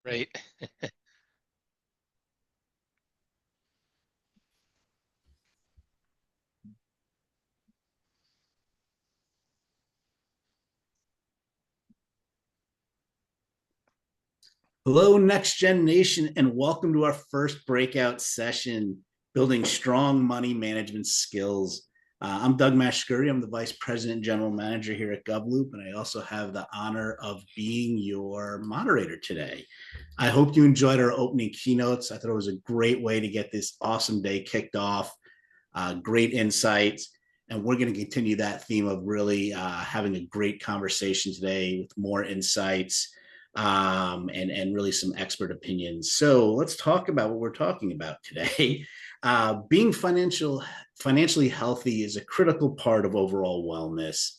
Right. Hello, NextGen Nation, and welcome to our first breakout session, Building Strong Money Management Skills. I'm Doug Mashkuri. I'm the Vice President and General Manager here at GovLoop, and I also have the honor of being your moderator today. I hope you enjoyed our opening keynotes. I thought it was a great way to get this awesome day kicked off, great insights, and we're going to continue that theme of really having a great conversation today with more insights and really some expert opinions. So let's talk about what we're talking about today. Being financially healthy is a critical part of overall wellness.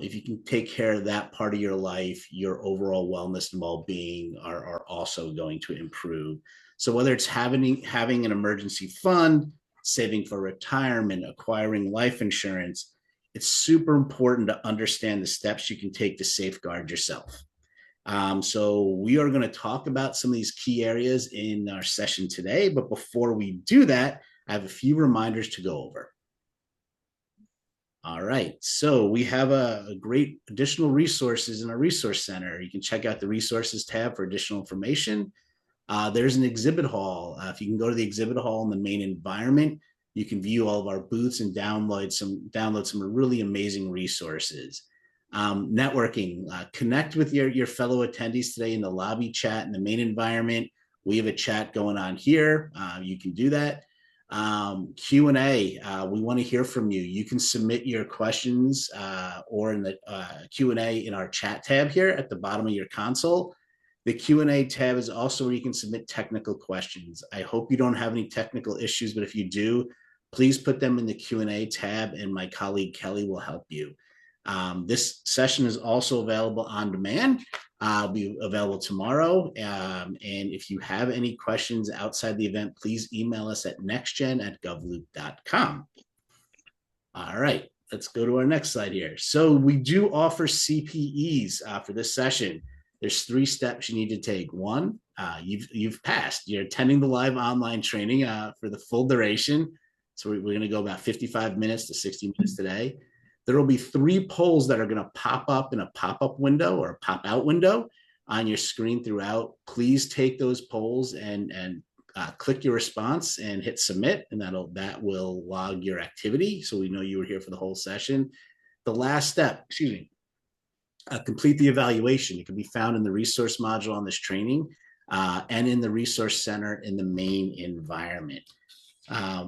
If you can take care of that part of your life, your overall wellness and well-being are also going to improve. So whether it's having an emergency fund, saving for retirement, acquiring life insurance, it's super important to understand the steps you can take to safeguard yourself. So we are going to talk about some of these key areas in our session today. But before we do that, I have a few reminders to go over. All right. So we have a great additional resources in our resource center. You can check out the resources tab for additional information. There's an exhibit hall. If you can go to the exhibit hall in the main environment, you can view all of our booths and download some really amazing resources. Networking, connect with your fellow attendees today in the lobby chat in the main environment. We have a chat going on here. You can do that. Q&A, we want to hear from you. You can submit your questions or in the Q&A in our chat tab here at the bottom of your console. The Q&A tab is also where you can submit technical questions. I hope you don't have any technical issues, but if you do, please put them in the Q&A tab and my colleague Kelly will help you. This session is also available on demand. It'll be available tomorrow. And if you have any questions outside the event, please email us at nextgen@govloop.com. All right, let's go to our next slide here. So we do offer CPEs for this session. There's 3 steps you need to take. One, you've passed. You're attending the live online training for the full duration. So we're going to go about 55 minutes to 60 minutes today. There will be 3 polls that are going to pop up in a pop-up window or a pop-out window on your screen throughout. Please take those polls and click your response and hit submit, and that will log your activity so we know you were here for the whole session. The last step, complete the evaluation. It can be found in the resource module on this training and in the resource center in the main environment.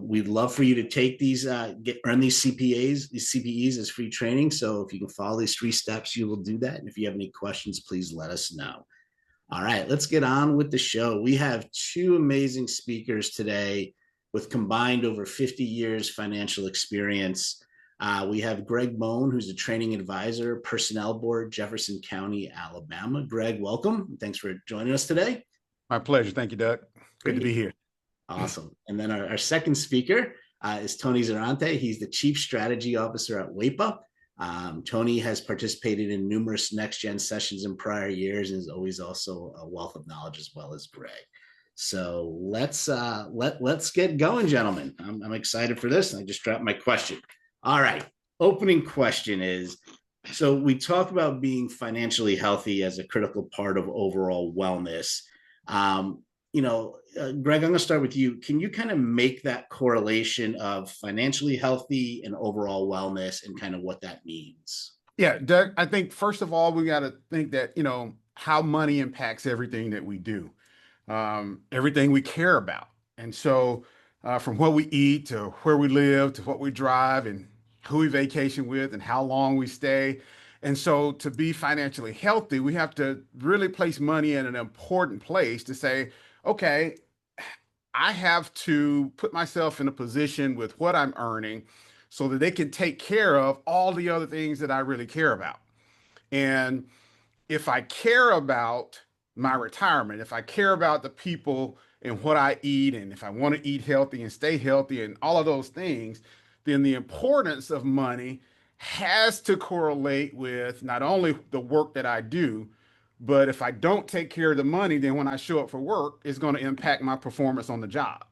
We'd love for you to take these, earn these CPEs as free training. So if you can follow these 3 steps, you will do that. And if you have any questions, please let us know. All right, let's get on with the show. We have 2 amazing speakers today with combined over 50 years financial experience. We have Greg Moen, who's a training advisor, personnel board, Jefferson County, Alabama. Greg, welcome. Thanks for joining us today. My pleasure. Thank you, Doug. Good to be here. Awesome. And then our second speaker is Tony Zerante. He's the Chief Strategy Officer at WAEPA. Tony has participated in numerous NextGen sessions in prior years and is always also a wealth of knowledge as well as Greg. So let's get going, gentlemen. I'm excited for this. I just dropped my question. All right. Opening question is, so we talk about being financially healthy as a critical part of overall wellness. Greg, I'm going to start with you. Can you kind of make that correlation of financially healthy and overall wellness and kind of what that means? Yeah, Doug, I think first of all, we got to think that, how money impacts everything that we do, everything we care about. And so from what we eat to where we live to what we drive and who we vacation with and how long we stay. And so to be financially healthy, we have to really place money in an important place to say, okay, I have to put myself in a position with what I'm earning so that they can take care of all the other things that I really care about. And if I care about my retirement, if I care about the people and what I eat, and if I want to eat healthy and stay healthy and all of those things, then the importance of money has to correlate with not only the work that I do, But if I don't take care of the money, then when I show up for work, it's going to impact my performance on the job.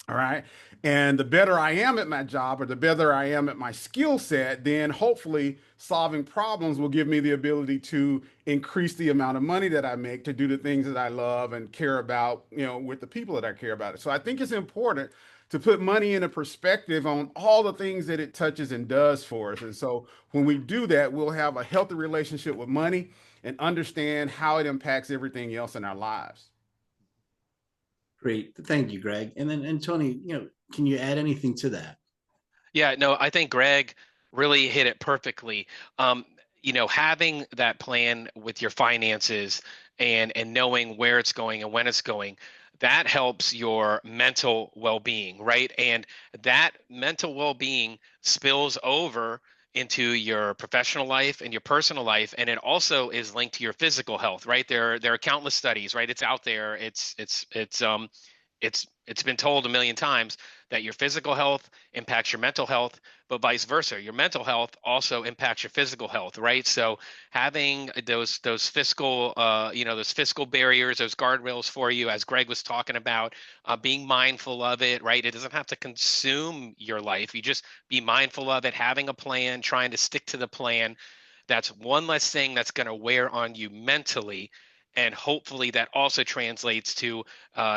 All right. And the better I am at my job, or the better I am at my skill set, then hopefully solving problems will give me the ability to increase the amount of money that I make to do the things that I love and care about, with the people that I care about. So I think it's important to put money in a perspective on all the things that it touches and does for us. And so when we do that, we'll have a healthy relationship with money and understand how it impacts everything else in our lives. Great. Thank you, Greg. And then, and Tony, can you add anything to that? Yeah, no, I think Greg really hit it perfectly. Having that plan with your finances and knowing where it's going and when it's going, that helps your mental well-being, right? And that mental well-being spills over into your professional life and your personal life, and it also is linked to your physical health, right? There are countless studies, right? It's out there. It's been told a million times that your physical health impacts your mental health, but vice versa. Your mental health also impacts your physical health, right? So having those fiscal those fiscal barriers, those guardrails for you, as Greg was talking about, being mindful of it, right? It doesn't have to consume your life. You just be mindful of it, having a plan, trying to stick to the plan. That's one less thing that's going to wear on you mentally, and hopefully that also translates to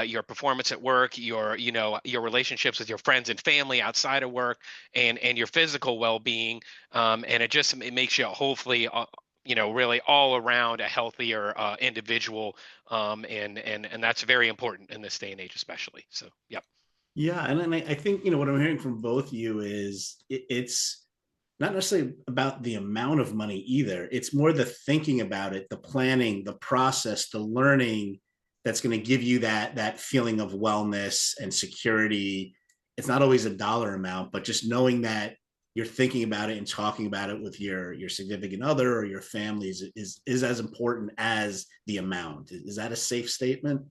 your performance at work, your relationships with your friends and family outside of work, and your physical well-being, and it makes you hopefully really all around a healthier individual, and that's very important in this day and age, especially. So yeah. Yeah, and then I think what I'm hearing from both of you is it's not necessarily about the amount of money either. It's more the thinking about it, the planning, the process, the learning that's going to give you that feeling of wellness and security. It's not always a dollar amount, but just knowing that you're thinking about it and talking about it with your significant other or your family is as important as the amount. Is that a safe statement?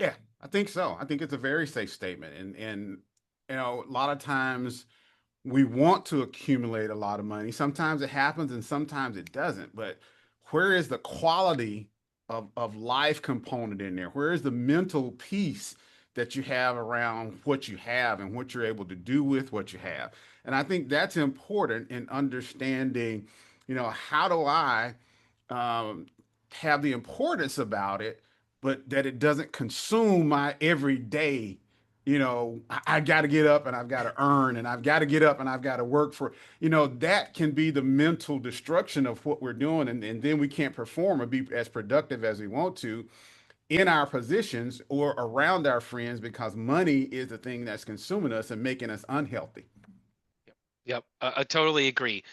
Yeah, I think so. I think it's a very safe statement. And a lot of times we want to accumulate a lot of money. Sometimes it happens and sometimes it doesn't. But where is the quality of life component in there? Where is the mental peace that you have around what you have and what you're able to do with what you have? And I think that's important in understanding, how do I um, have the importance about it, but that it doesn't consume my everyday. I got to get up and I've got to earn, and I've got to get up and I've got to work for, that can be the mental destruction of what we're doing. And then we can't perform or be as productive as we want to in our positions or around our friends, because money is the thing that's consuming us and making us unhealthy. Yep, I totally agree.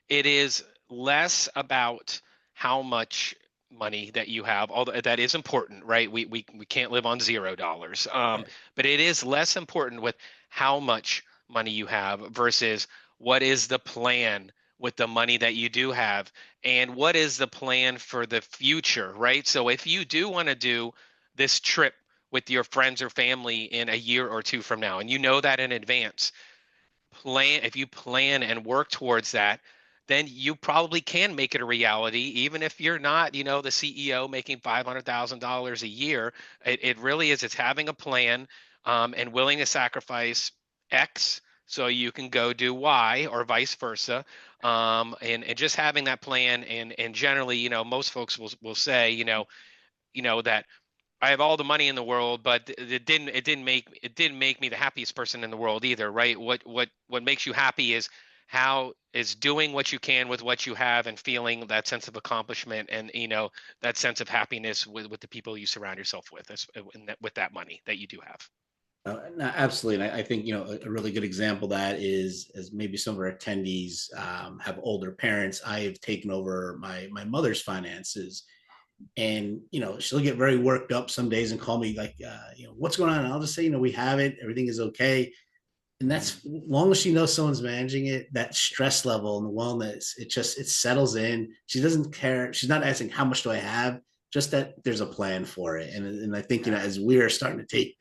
It is less about how much money that you have, although that is important, right? We can't live on $0. Right. But it is less important with how much money you have versus what is the plan with the money that you do have, and what is the plan for the future, right? So if you do want to do this trip with your friends or family in a year or two from now, and you know that in advance, if you plan and work towards that, then you probably can make it a reality, even if you're not, the CEO making $500,000 a year. It really is. It's having a plan, and willing to sacrifice X so you can go do Y, or vice versa. And just having that plan, and generally, most folks will say, that I have all the money in the world, but it didn't make me the happiest person in the world either, right? What makes you happy is doing what you can with what you have, and feeling that sense of accomplishment, and that sense of happiness with the people you surround yourself with, with that money that you do have. No, absolutely. And I think, a really good example of that is, as maybe some of our attendees have older parents. I have taken over my mother's finances, and she'll get very worked up some days and call me like, what's going on? And I'll just say, we have it, everything is okay. And that's, as long as she knows someone's managing it, that stress level and the wellness, it settles in. She doesn't care. She's not asking how much do I have, just that there's a plan for it. And I think, as we're starting to take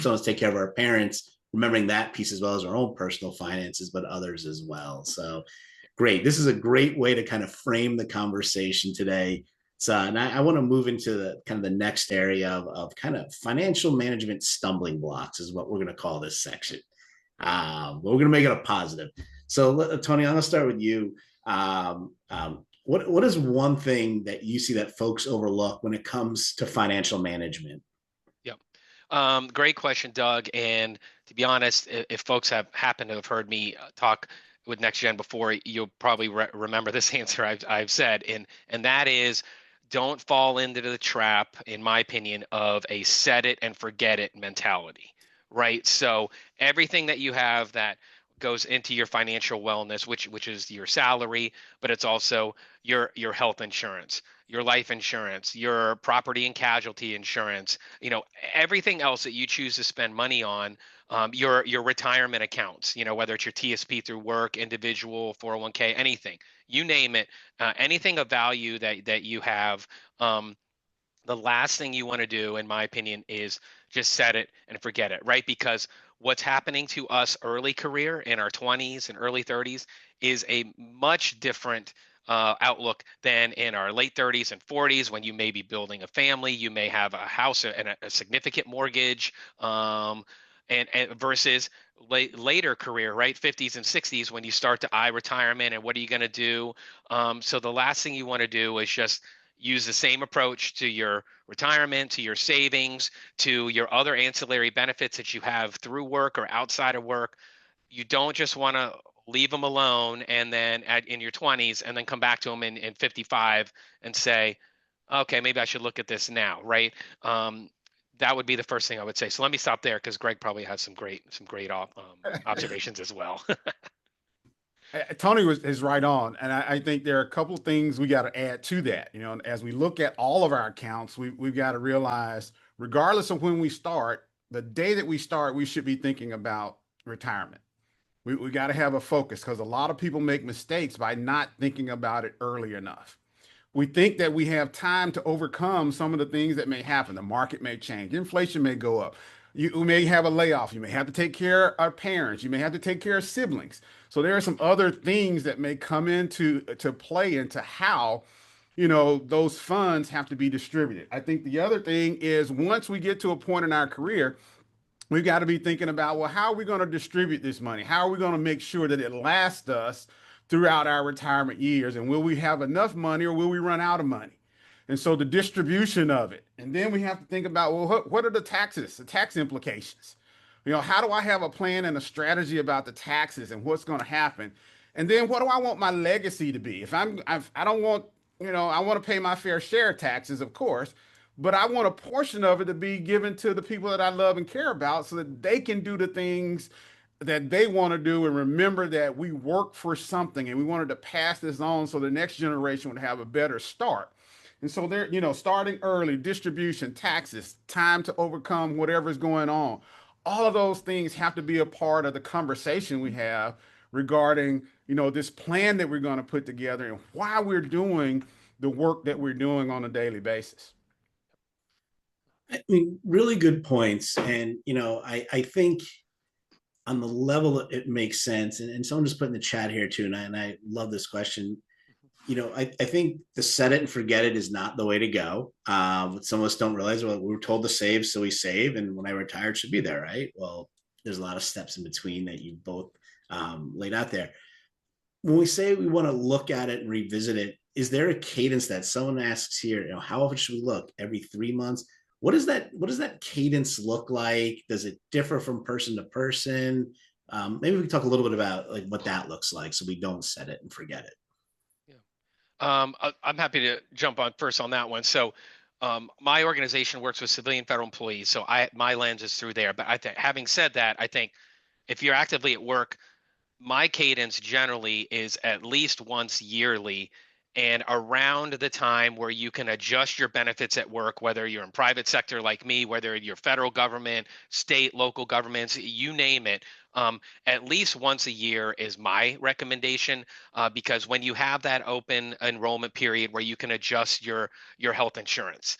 someone's take care of our parents, remembering that piece as well as our own personal finances, but others as well. So great. This is a great way to kind of frame the conversation today. So, and I want to move into the kind of the next area of kind of financial management stumbling blocks is what we're going to call this section. But we're going to make it a positive. So, Tony, I'm going to start with you. What is one thing that you see that folks overlook when it comes to financial management? Yep. Great question, Doug. And to be honest, if folks have happened to have heard me talk with NextGen before, you'll probably remember this answer I've said, and that is, don't fall into the trap, in my opinion, of a set it and forget it mentality, right? So everything that you have that goes into your financial wellness, which is your salary, but it's also your health insurance, your life insurance, your property and casualty insurance, everything else that you choose to spend money on, your retirement accounts, whether it's your TSP through work, individual, 401k, anything, you name it, anything of value that you have. The last thing you want to do, in my opinion, is just set it and forget it, right? Because what's happening to us early career in our 20s and early 30s is a much different outlook than in our late 30s and 40s, when you may be building a family, you may have a house and a significant mortgage, and versus later career, right? 50s and 60s, when you start to eye retirement and what are you going to do? So the last thing you want to do is just use the same approach to your retirement, to your savings, to your other ancillary benefits that you have through work or outside of work. You don't just want to leave them alone and then in your 20s and then come back to them in 55 and say, okay, maybe I should look at this now, right? That would be the first thing I would say. So let me stop there, because Greg probably has some great observations as well. Tony is right on, and I think there are a couple of things we got to add to that. As we look at all of our accounts, we've got to realize, regardless of when we start, the day that we start, we should be thinking about retirement. We got to have a focus, because a lot of people make mistakes by not thinking about it early enough. We think that we have time to overcome some of the things that may happen. The market may change, inflation may go up. You may have a layoff. You may have to take care of our parents. You may have to take care of siblings. So there are some other things that may come into to play into how, those funds have to be distributed. I think the other thing is, once we get to a point in our career, we've got to be thinking about, well, how are we going to distribute this money? How are we going to make sure that it lasts us throughout our retirement years? And will we have enough money, or will we run out of money? And so the distribution of it. And then we have to think about, well, what are the taxes, the tax implications? How do I have a plan and a strategy about the taxes and what's going to happen? And then what do I want my legacy to be? I don't want, I want to pay my fair share of taxes, of course, but I want a portion of it to be given to the people that I love and care about, so that they can do the things that they want to do, and remember that we work for something and we wanted to pass this on so the next generation would have a better start. And so they're, starting early, distribution, taxes, time to overcome whatever's going on. All of those things have to be a part of the conversation we have regarding, this plan that we're going to put together and why we're doing the work that we're doing on a daily basis. I mean, really good points. And, I think on the level it makes sense. And someone just put in the chat here too, and I love this question. I think the set it and forget it is not the way to go. Some of us don't realize, well, we were told to save, so we save. And when I retire, it should be there, right? Well, there's a lot of steps in between that you both laid out there. When we say we want to look at it and revisit it, is there a cadence that someone asks here? How often should we look? Every 3 months? What does that cadence look like? Does it differ from person to person? Maybe we can talk a little bit about like what that looks like, so we don't set it and forget it. I'm happy to jump on first on that one. So my organization works with civilian federal employees, so my lens is through there. But having said that, I think if you're actively at work, my cadence generally is at least once yearly, and around the time where you can adjust your benefits at work, whether you're in private sector like me, whether you're federal government, state, local governments, you name it. At least once a year is my recommendation, because when you have that open enrollment period where you can adjust your health insurance,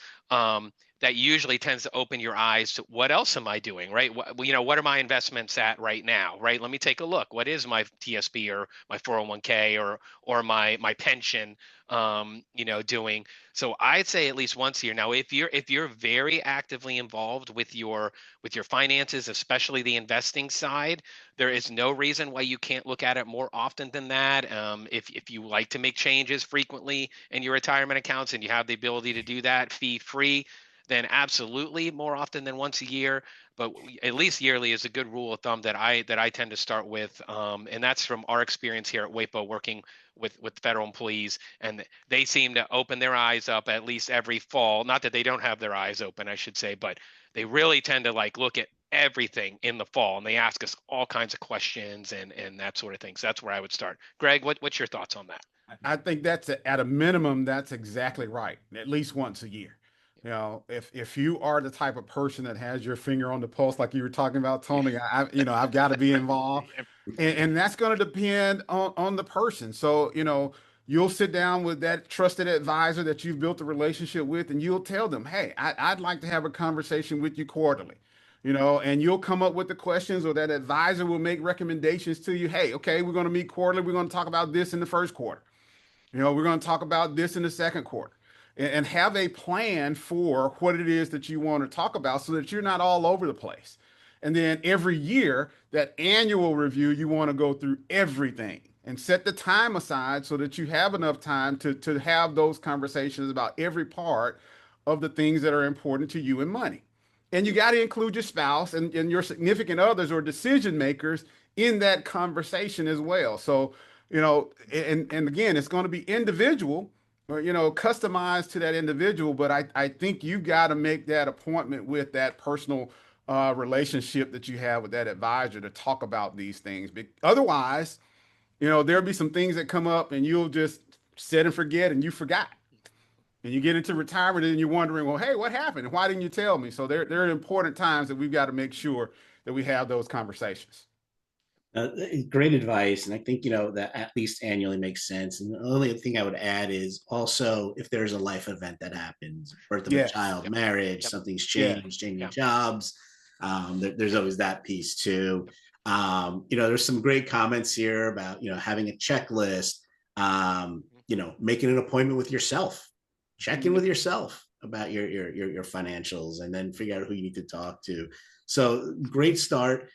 that usually tends to open your eyes to what else am I doing, right? What are my investments at right now, right? Let me take a look. What is my TSB or my 401k or my pension, doing? So I'd say at least once a year. Now, if you're very actively involved with your finances, especially the investing side, there is no reason why you can't look at it more often than that. If you like to make changes frequently in your retirement accounts and you have the ability to do that fee free, then absolutely more often than once a year. But at least yearly is a good rule of thumb that I tend to start with, and that's from our experience here at WAEPA working with federal employees, and they seem to open their eyes up at least every fall. Not that they don't have their eyes open, I should say, but they really tend to like look at everything in the fall, and they ask us all kinds of questions and that sort of thing. So that's where I would start. Greg, what's your thoughts on that? I think that's at a minimum, that's exactly right. At least once a year. If you are the type of person that has your finger on the pulse, like you were talking about, Tony, I've got to be involved, and that's going to depend on the person. So, you'll sit down with that trusted advisor that you've built a relationship with, and you'll tell them, hey, I'd like to have a conversation with you quarterly. And you'll come up with the questions, or that advisor will make recommendations to you. Hey, okay, we're going to meet quarterly. We're going to talk about this in the first quarter. We're going to talk about this in the second quarter, and have a plan for what it is that you want to talk about so that you're not all over the place. And then every year, that annual review, you want to go through everything and set the time aside so that you have enough time to have those conversations about every part of the things that are important to you in money. And you got to include your spouse and your significant others or decision makers in that conversation as well. So, and again, it's going to be individual or, customized to that individual. But I think you got to make that appointment with that personal relationship that you have with that advisor to talk about these things. Otherwise, there'll be some things that come up and you'll just set and forget, and you forgot. And you get into retirement and you're wondering, well, hey, what happened? Why didn't you tell me? So there are important times that we've got to make sure that we have those conversations. Great advice. And I think, that at least annually makes sense. And the only thing I would add is also if there's a life event that happens, birth of a child, Yep. marriage, Yep. something's changed, changing jobs. There's always that piece too. There's some great comments here about, having a checklist, making an appointment with yourself, check in with yourself about your financials, and then figure out who you need to talk to. So great start.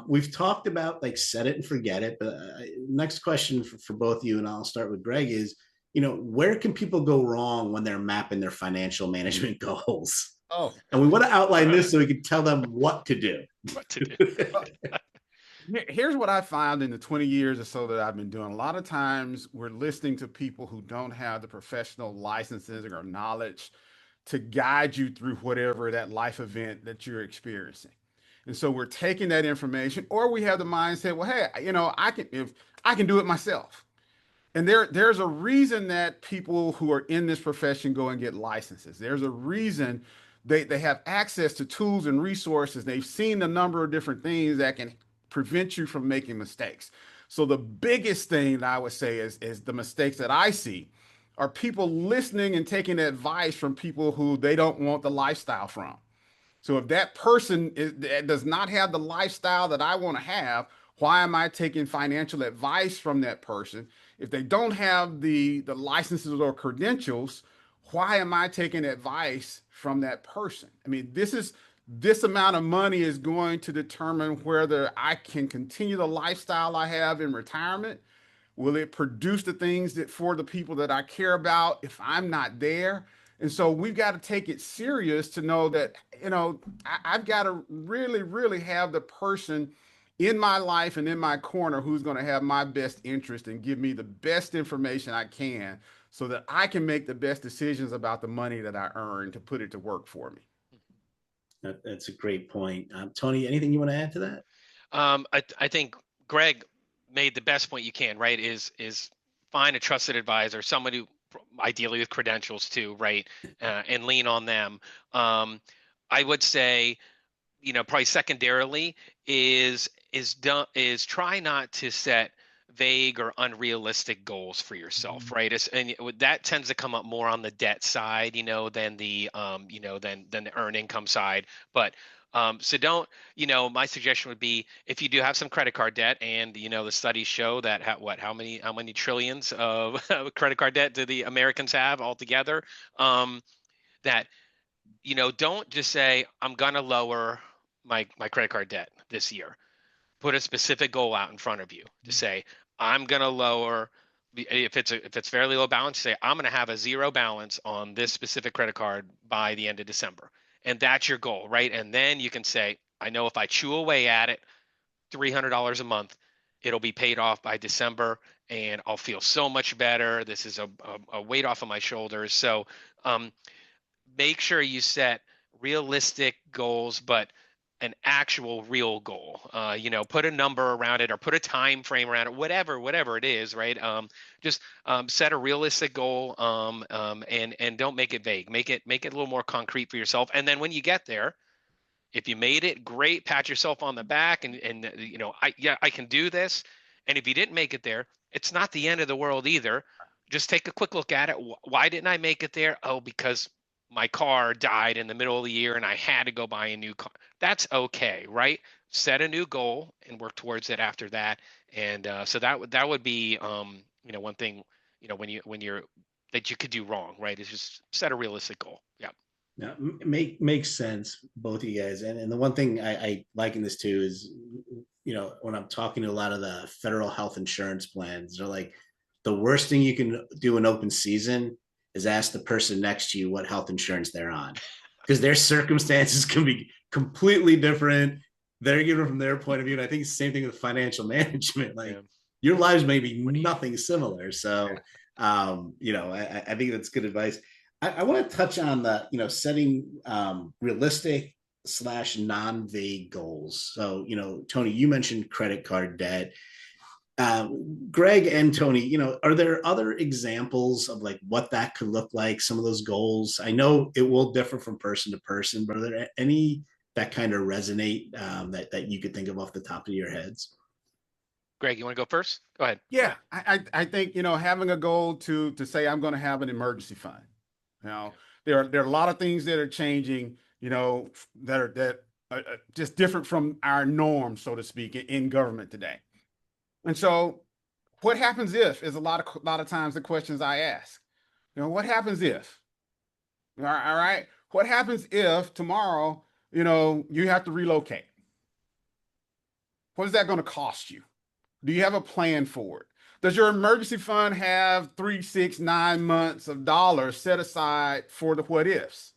We've talked about like set it and forget it, but next question for both of you, and I'll start with Greg, is, where can people go wrong when they're mapping their financial management goals? Oh, and we want to outline this so we can tell them what to do. What to do. Here's what I found in the 20 years or so that I've been doing. A lot of times we're listening to people who don't have the professional licenses or knowledge to guide you through whatever that life event that you're experiencing. And so we're taking that information, or we have the mindset, well, hey, I can do it myself. And there's a reason that people who are in this profession go and get licenses. There's a reason they have access to tools and resources. They've seen a number of different things that can prevent you from making mistakes. So the biggest thing that I would say is the mistakes that I see are people listening and taking advice from people who they don't want the lifestyle from. So if that person does not have the lifestyle that I want to have, why am I taking financial advice from that person? If they don't have the licenses or credentials, why am I taking advice from that person? I mean, this amount of money is going to determine whether I can continue the lifestyle I have in retirement. Will it produce the things that for the people that I care about if I'm not there? And so we've got to take it serious to know that, I've got to really, really have the person in my life and in my corner who's going to have my best interest and give me the best information I can so that I can make the best decisions about the money that I earn to put it to work for me. That's a great point. Tony, anything you want to add to that? I think Greg made the best point you can, right? Is find a trusted advisor, someone who ideally with credentials too, right? And lean on them. I would say, probably secondarily is try not to set vague or unrealistic goals for yourself, right? And that tends to come up more on the debt side, than the than the earned income side. But so don't, my suggestion would be, if you do have some credit card debt, and the studies show that how many trillions of credit card debt do the Americans have altogether, that don't just say, I'm gonna lower my credit card debt this year. Put a specific goal out in front of you to say, I'm going to lower, if it's fairly low balance, say, I'm going to have a zero balance on this specific credit card by the end of December. And that's your goal, right? And then you can say, I know if I chew away at it, $300 a month, it'll be paid off by December, and I'll feel so much better. This is a weight off of my shoulders. So make sure you set realistic goals, but an actual real goal. Put a number around it, or put a time frame around it, whatever it is, right? Just set a realistic goal, and don't make it vague. Make it a little more concrete for yourself. And then when you get there, if you made it, great, pat yourself on the back, and I can do this. And if you didn't make it there, it's not the end of the world either. Just take a quick look at it. Why didn't I make it there? Oh, because my car died in the middle of the year and I had to go buy a new car. That's okay, right? Set a new goal and work towards it after that. And so that would be one thing, when you're that you could do wrong, right? Is just set a realistic goal. Yeah. Yeah, makes sense, both of you guys. And the one thing I liken this to is, when I'm talking to a lot of the federal health insurance plans, they're like, the worst thing you can do in open season is ask the person next to you what health insurance they're on, because their circumstances can be completely different. They're given from their point of view. And I think it's the same thing with financial management. Like, your lives may be nothing similar. So, I think that's good advice. I want to touch on the, setting realistic / non-vague goals. So, Tony, you mentioned credit card debt. Greg and Tony, are there other examples of like what that could look like? Some of those goals, I know it will differ from person to person, but are there any that kind of resonate that you could think of off the top of your heads? Greg, you want to go first? Go ahead. Yeah, I think, having a goal to say I'm going to have an emergency fund. There are a lot of things that are changing, that are just different from our norm, so to speak, in government today. And so, what happens if is a lot of times the questions I ask. What happens if? All right. What happens if tomorrow, you have to relocate? What is that going to cost you? Do you have a plan for it? Does your emergency fund have 3, 6, 9 months of dollars set aside for the what ifs?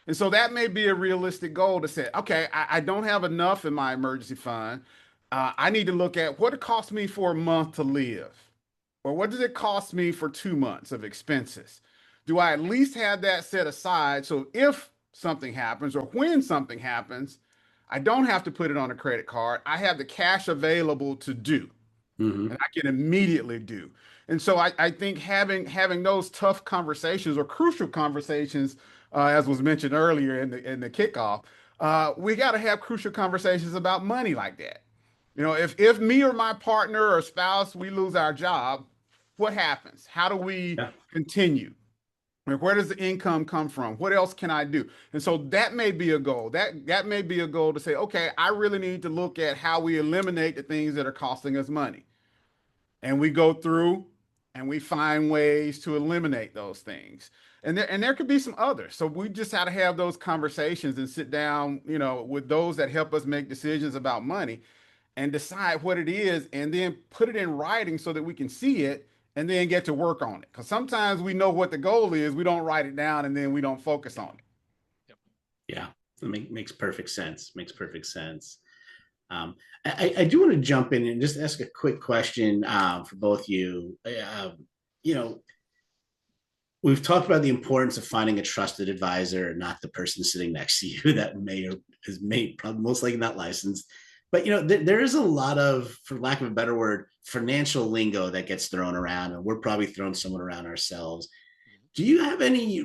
And so that may be a realistic goal to say, okay, I don't have enough in my emergency fund. I need to look at what it costs me for a month to live, or what does it cost me for 2 months of expenses? Do I at least have that set aside so if something happens, or when something happens, I don't have to put it on a credit card. I have the cash available to do. And I can immediately do. And so I think having those tough conversations, or crucial conversations, as was mentioned earlier in the kickoff, we got to have crucial conversations about money like that. If me or my partner or spouse, we lose our job, what happens? How do we continue? Where does the income come from? What else can I do? And so that may be a goal. That may be a goal to say, okay, I really need to look at how we eliminate the things that are costing us money. And we go through and we find ways to eliminate those things. And there could be some others. So we just have to have those conversations and sit down, with those that help us make decisions about money, and decide what it is, and then put it in writing so that we can see it, and then get to work on it. Because sometimes we know what the goal is, we don't write it down, and then we don't focus on it. Yeah, it makes perfect sense. Makes perfect sense. I do want to jump in and just ask a quick question for both you. We've talked about the importance of finding a trusted advisor, not the person sitting next to you that probably most likely not licensed. But there is a lot of, for lack of a better word, financial lingo that gets thrown around, and we're probably throwing someone around ourselves. Do you have any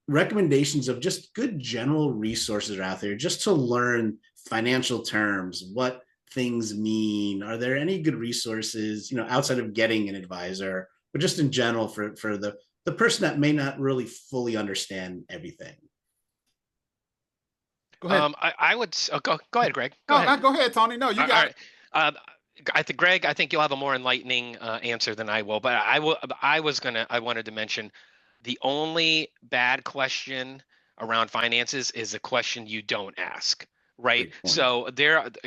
recommendations of just good general resources out there just to learn financial terms, what things mean? Are there any good resources, outside of getting an advisor, but just in general for the person that may not really fully understand everything? Go ahead. I would go ahead, Greg. Go No, ahead. go ahead, Tony. No, you All got right. it. I think Greg, I think you'll have a more enlightening answer than I will. But I will. I wanted to mention the only bad question around finances is a question you don't ask. Right. Great point. So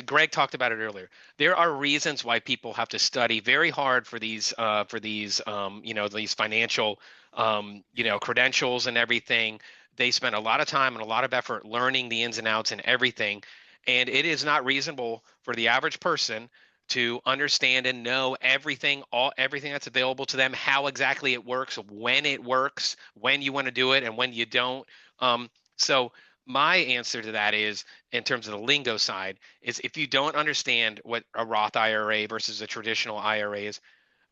Greg talked about it earlier. There are reasons why people have to study very hard for these these financial credentials and everything. They spend a lot of time and a lot of effort learning the ins and outs and everything. And it is not reasonable for the average person to understand and know everything that's available to them, how exactly it works, when you want to do it and when you don't. So my answer to that is, in terms of the lingo side, is if you don't understand what a Roth IRA versus a traditional IRA is,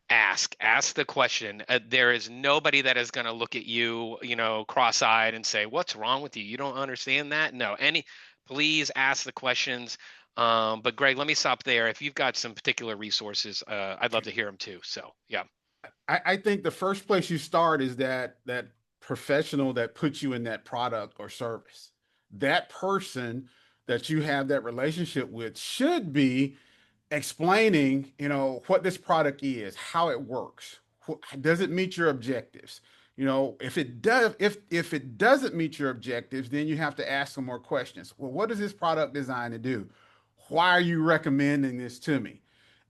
ask the question. There is nobody that is going to look at you, cross-eyed and say, what's wrong with you, you don't understand that. No, please ask the questions. But Greg, let me stop there. If you've got some particular resources, I'd love to hear them too. So yeah. I think the first place you start is that professional that puts you in that product or service. That person that you have that relationship with should be explaining, what this product is, how it works. Does it meet your objectives? If it does, if it doesn't meet your objectives, then you have to ask some more questions. Well, what is this product designed to do? Why are you recommending this to me?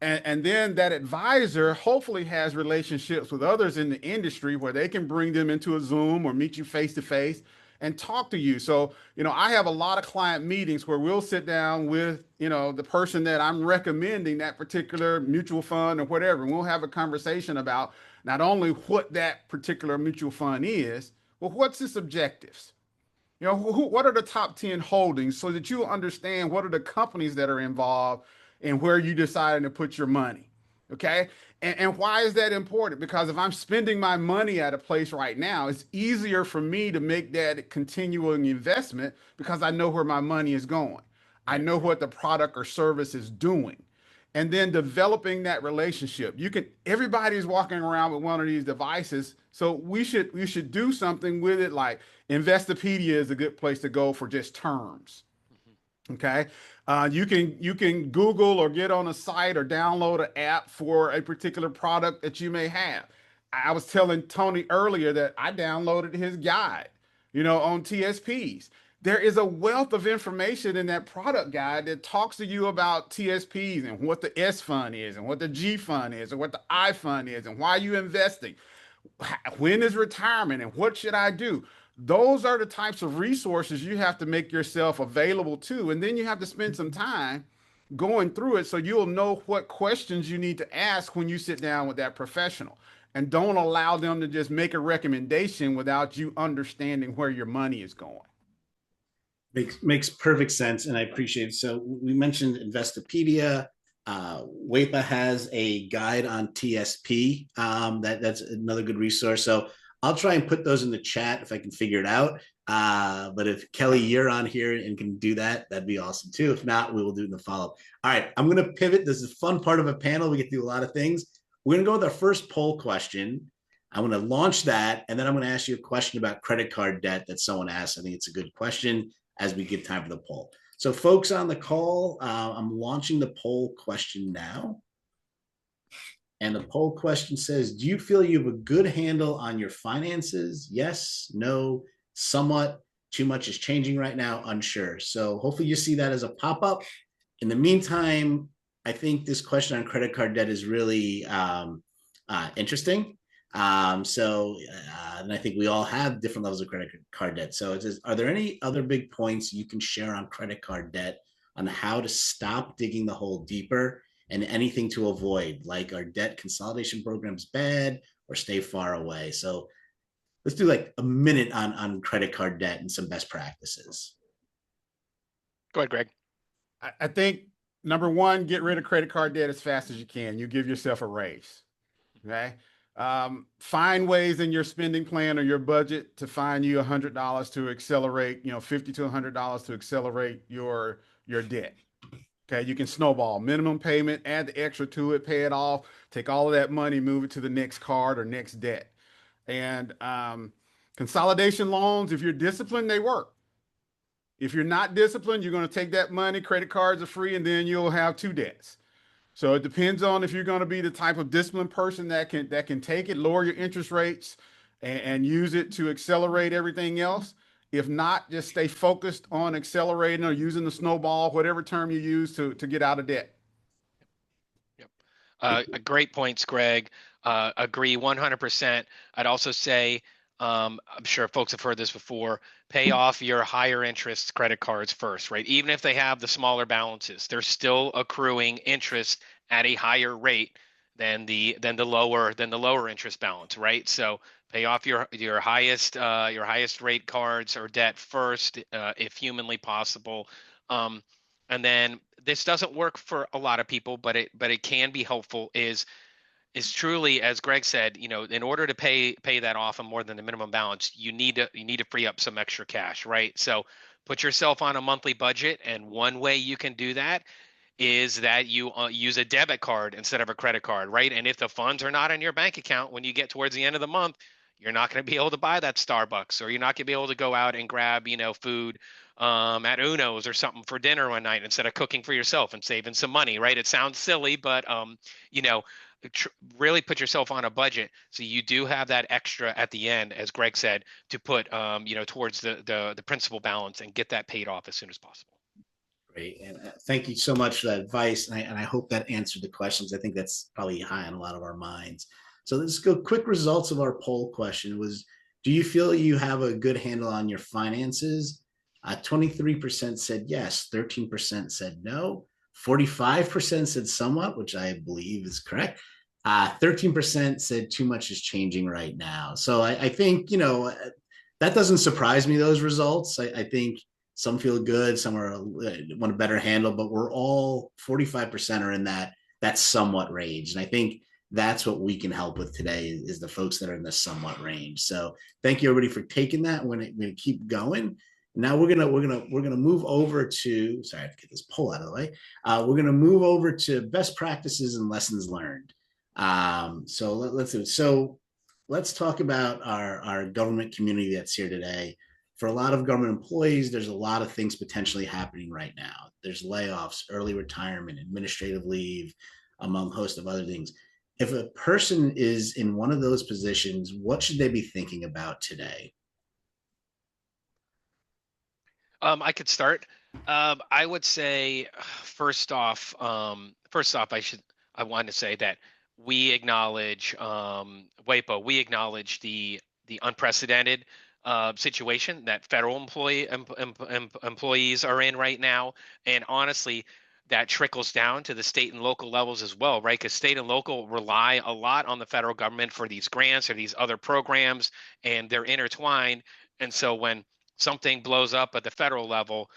And then that advisor hopefully has relationships with others in the industry where they can bring them into a Zoom or meet you face to face and talk to you. So, I have a lot of client meetings where we'll sit down with, the person that I'm recommending that particular mutual fund or whatever. And we'll have a conversation about not only what that particular mutual fund is, but what's its objectives. What are the top 10 holdings so that you understand what are the companies that are involved and where you deciding to put your money. Okay. And why is that important? Because if I'm spending my money at a place right now, it's easier for me to make that continuing investment because I know where my money is going. I know what the product or service is doing. And then developing that relationship. Everybody's walking around with one of these devices. So we should do something with it. Like Investopedia is a good place to go for just terms. Okay. You can Google or get on a site or download an app for a particular product that you may have. I was telling Tony earlier that I downloaded his guide, on TSPs. There is a wealth of information in that product guide that talks to you about TSPs and what the S fund is and what the G fund is and what the I fund is and why you investing. When is retirement and what should I do? Those are the types of resources you have to make yourself available to. And then you have to spend some time going through it so you'll know what questions you need to ask when you sit down with that professional. And don't allow them to just make a recommendation without you understanding where your money is going. Makes perfect sense, and I appreciate it. So we mentioned Investopedia. WAEPA has a guide on TSP. That's another good resource. So I'll try and put those in the chat if I can figure it out. But if Kelly, you're on here and can do that, that'd be awesome too. If not, we will do it in the follow-up. All right, I'm going to pivot. This is a fun part of a panel. We get to do a lot of things. We're going to go with our first poll question. I'm going to launch that, and then I'm going to ask you a question about credit card debt that someone asked. I think it's a good question as we give time for the poll. So folks on the call, I'm launching the poll question now. And the poll question says, do you feel you have a good handle on your finances? Yes, no, somewhat, too much is changing right now, unsure. So hopefully you see that as a pop-up. In the meantime, I think this question on credit card debt is really interesting. And I think we all have different levels of credit card debt. So it says, are there any other big points you can share on credit card debt on how to stop digging the hole deeper and anything to avoid, like are debt consolidation programs bad or stay far away? So let's do like a minute on credit card debt and some best practices. Go ahead, Greg. I think number one, get rid of credit card debt as fast as you can. You give yourself a raise. Okay. Find ways in your spending plan or your budget to find you $100 to accelerate, $50 to $100 to accelerate your debt. Okay, you can snowball, minimum payment, add the extra to it, pay it off, take all of that money, move it to the next card or next debt. And consolidation loans, if you're disciplined, they work. If you're not disciplined, you're going to take that money, credit cards are free, and then you'll have two debts. So it depends on if you're going to be the type of disciplined person that can take it, lower your interest rates, and use it to accelerate everything else. If not, just stay focused on accelerating or using the snowball, whatever term you use to get out of debt. Yep. Great points, Greg. Agree 100%. I'd also say, I'm sure folks have heard this before, pay off your higher interest credit cards first, right? Even if they have the smaller balances, they're still accruing interest at a higher rate than the lower interest balance, right? So pay off your highest rate cards or debt first, if humanly possible. And then this doesn't work for a lot of people, but it can be helpful. Is truly, as Greg said, in order to pay that off on more than the minimum balance, you need to free up some extra cash, right? So put yourself on a monthly budget, and one way you can do that is that you use a debit card instead of a credit card, right? And if the funds are not in your bank account when you get towards the end of the month, you're not going to be able to buy that Starbucks, or you're not going to be able to go out and grab, food at Uno's or something for dinner one night instead of cooking for yourself and saving some money, right? It sounds silly, but you know, really put yourself on a budget so you do have that extra at the end, as Greg said, to put towards the principal balance and get that paid off as soon as possible. Great. And thank you so much for that advice. And I hope that answered the questions. I think that's probably high on a lot of our minds. So let's go quick results of our poll question was, do you feel you have a good handle on your finances? 23% said yes, 13% said no, 45% said somewhat, which I believe is correct. 13% said too much is changing right now. So I think, that doesn't surprise me, those results. I think some feel good, some want a better handle, but we're all 45% are in that somewhat range. And I think that's what we can help with today is the folks that are in the somewhat range. So thank you everybody for taking that. We're gonna keep going. Now we're gonna move over to, sorry, I have to get this poll out of the way. We're gonna move over to best practices and lessons learned. So let's do it. So let's talk about our government community that's here today. For a lot of government employees, there's a lot of things potentially happening right now. There's layoffs, early retirement, administrative leave, among a host of other things. If a person is in one of those positions, what should they be thinking about today? I could start. I would say first off, I want to say that we acknowledge WAEPA. We acknowledge the unprecedented situation that federal employees are in right now, and honestly, that trickles down to the state and local levels as well, right? Because state and local rely a lot on the federal government for these grants or these other programs, and they're intertwined. And so when something blows up at the federal level,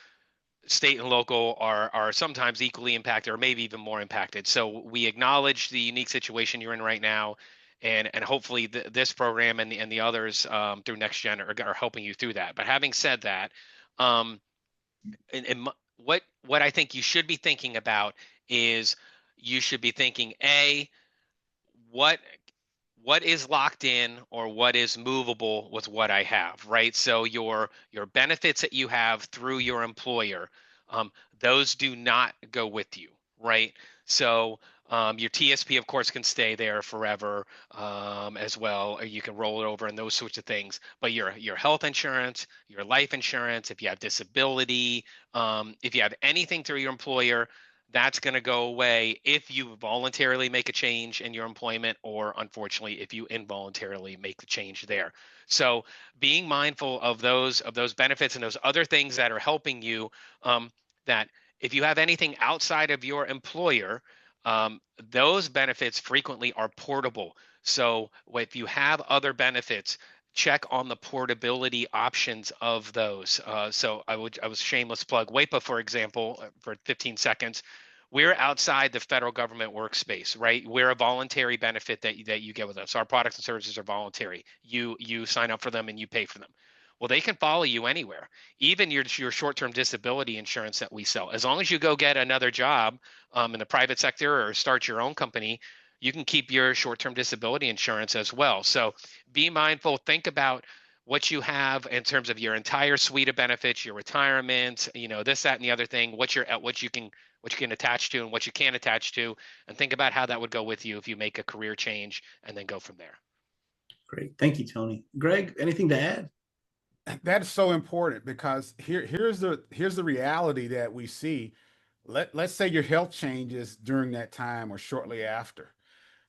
state and local are sometimes equally impacted or maybe even more impacted. So we acknowledge the unique situation you're in right now, and hopefully this program and the others through NextGen are helping you through that. But having said that, and what I think you should be thinking about is you should be thinking, what is locked in or what is movable with what I have, right? So your benefits that you have through your employer, those do not go with you, right? So your TSP, of course, can stay there forever as well, or you can roll it over and those sorts of things. But your health insurance, your life insurance, if you have disability, if you have anything through your employer, that's going to go away if you voluntarily make a change in your employment, or unfortunately if you involuntarily make the change there. So being mindful of those benefits and those other things that are helping you, that if you have anything outside of your employer, those benefits frequently are portable. So if you have other benefits, check on the portability options of those. So I was shameless plug WAEPA, for example, for 15 seconds. We're outside the federal government workspace, right? We're a voluntary benefit that you get with us. Our products and services are voluntary. You sign up for them and you pay for them. Well, they can follow you anywhere, even your short-term disability insurance that we sell. As long as you go get another job in the private sector or start your own company, you can keep your short-term disability insurance as well. So be mindful, think about what you have in terms of your entire suite of benefits, your retirement, this, that, and the other thing, what you can attach to and what you can't attach to, and think about how that would go with you if you make a career change, and then go from there. Great. Thank you, Tony. Greg, anything to add? That's so important, because here's the reality that we see. Let's say your health changes during that time or shortly after,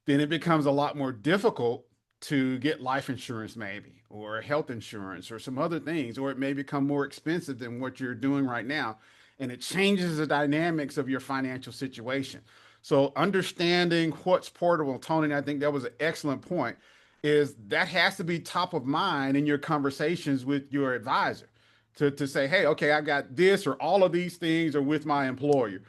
then it becomes a lot more difficult to get life insurance maybe, or health insurance, or some other things, or it may become more expensive than what you're doing right now. And it changes the dynamics of your financial situation. So understanding what's portable, Tony, I think that was an excellent point, is that has to be top of mind in your conversations with your advisor, to say, hey, okay, I've got this or all of these things are with my employer.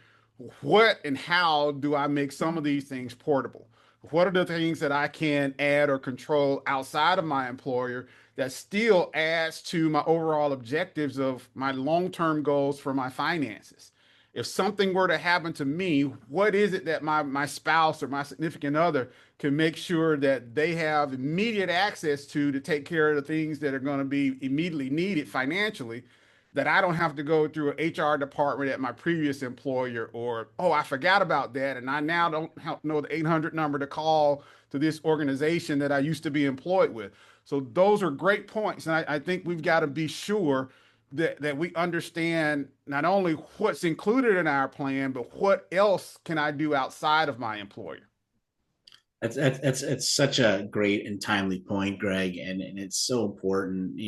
What and how do I make some of these things portable? What are the things that I can add or control outside of my employer that still adds to my overall objectives of my long-term goals for my finances? If something were to happen to me, what is it that my spouse or my significant other can make sure that they have immediate access to take care of the things that are going to be immediately needed financially, that I don't have to go through an HR department at my previous employer, or, oh, I forgot about that, and I now don't know the 800 number to call to this organization that I used to be employed with. So those are great points. And I think we've got to be sure that we understand not only what's included in our plan, but what else can I do outside of my employer. That's such a great and timely point, Greg, and it's so important.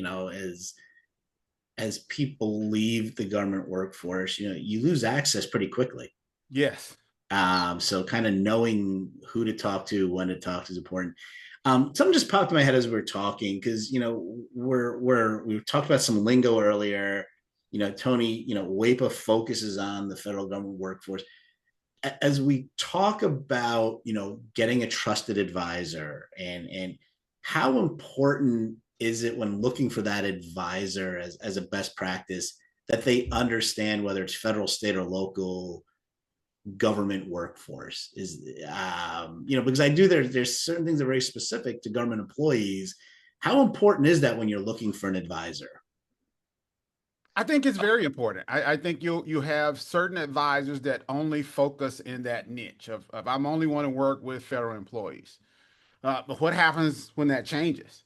As people leave the government workforce, you lose access pretty quickly. Yes. So kind of knowing who to talk to, when to talk to is important. Something just popped in my head as we were talking, because we talked about some lingo earlier. Tony, WAEPA focuses on the federal government workforce. As we talk about getting a trusted advisor, and how important is it when looking for that advisor as a best practice that they understand whether it's federal, state, or local government workforce is, because I do, there's certain things that are very specific to government employees. How important is that when you're looking for an advisor? I think it's very important. I think you have certain advisors that only focus in that niche of I'm only want to work with federal employees. But what happens when that changes?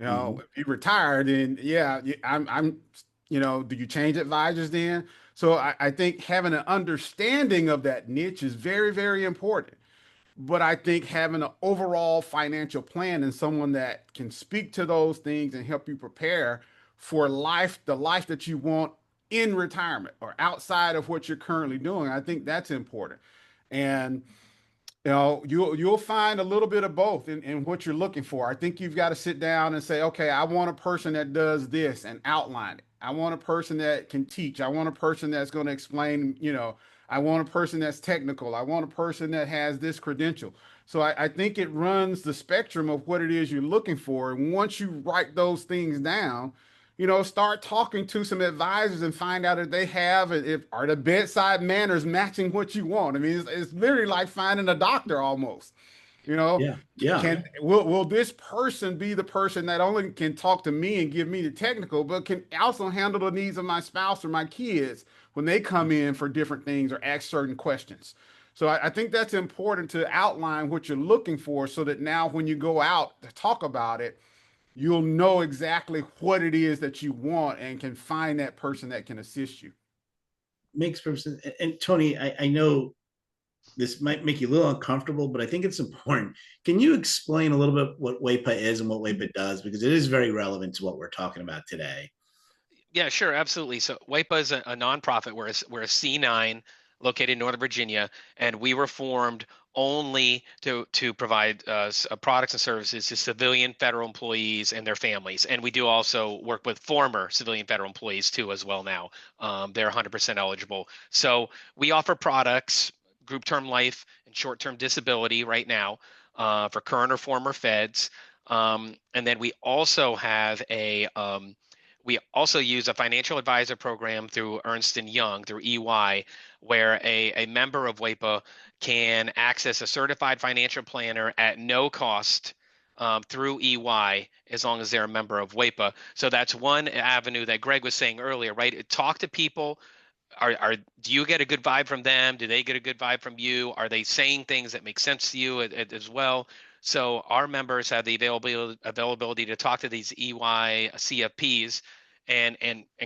Mm-hmm. If you retire, then yeah, do you change advisors then? So I think having an understanding of that niche is very, very important. But I think having an overall financial plan and someone that can speak to those things and help you prepare for life, the life that you want in retirement or outside of what you're currently doing, I think that's important. And you'll find a little bit of both in what you're looking for. I think you've got to sit down and say, okay, I want a person that does this and outline it. I want a person that can teach. I want a person that's going to explain, I want a person that's technical. I want a person that has this credential. So I think it runs the spectrum of what it is you're looking for. And once you write those things down, start talking to some advisors and find out if they have, if are the bedside manners matching what you want. I mean, it's literally like finding a doctor almost. Yeah. Will this person be the person that only can talk to me and give me the technical, but can also handle the needs of my spouse or my kids when they come in for different things or ask certain questions? So I think that's important to outline what you're looking for, so that now when you go out to talk about it, you'll know exactly what it is that you want and can find that person that can assist you. Makes perfect sense. And Tony, I know this might make you a little uncomfortable, but I think it's important. Can you explain a little bit what WAEPA is and what WAEPA does? Because it is very relevant to what we're talking about today. Yeah, sure, absolutely. So WAEPA is a nonprofit. We're a C9 located in Northern Virginia, and we were formed only to provide products and services to civilian federal employees and their families. And we do also work with former civilian federal employees too as well now. They're 100% eligible. So we offer products, group term life and short-term disability right now for current or former feds. And then we also have a We also use a financial advisor program through Ernst & Young, through EY, where a member of WAEPA can access a certified financial planner at no cost through EY, as long as they're a member of WAEPA. So that's one avenue that Greg was saying earlier, right? Talk to people. Do you get a good vibe from them? Do they get a good vibe from you? Are they saying things that make sense to you as well? So our members have the availability to talk to these EY CFPs and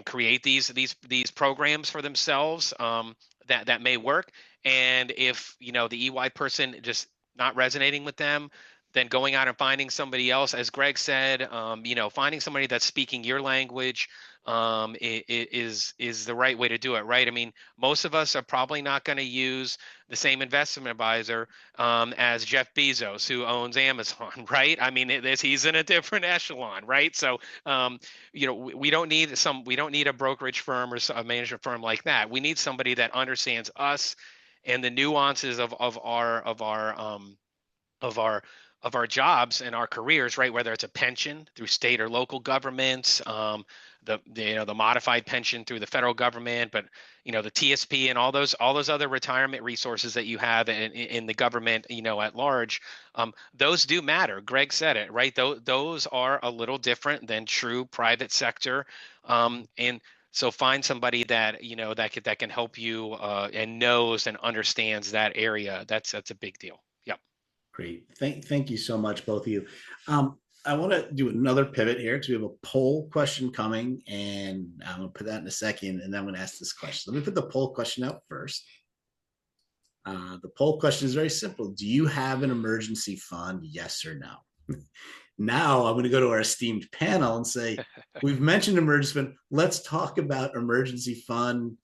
create these programs for themselves, that may work. And if the EY person just not resonating with them, then going out and finding somebody else, as Greg said, finding somebody that's speaking your language is the right way to do it, right? I mean, most of us are probably not going to use the same investment advisor as Jeff Bezos, who owns Amazon, right? I mean, he's in a different echelon, right? So, we don't need a brokerage firm or a management firm like that. We need somebody that understands us and the nuances of our jobs and our careers, right? Whether it's a pension through state or local governments, the modified pension through the federal government, but the TSP and all those other retirement resources that you have in the government, at large, those do matter. Greg said it, right? Those are a little different than true private sector, and so find somebody that that can help you and knows and understands that area. That's a big deal. Yep. Great. Thank you so much, both of you. I want to do another pivot here because we have a poll question coming, and I'm going to put that in a second, and then I'm going to ask this question. Let me put the poll question out first. The poll question is very simple. Do you have an emergency fund? Yes or no? Now I'm going to go to our esteemed panel and say, we've mentioned emergency fund. Let's talk about emergency fund,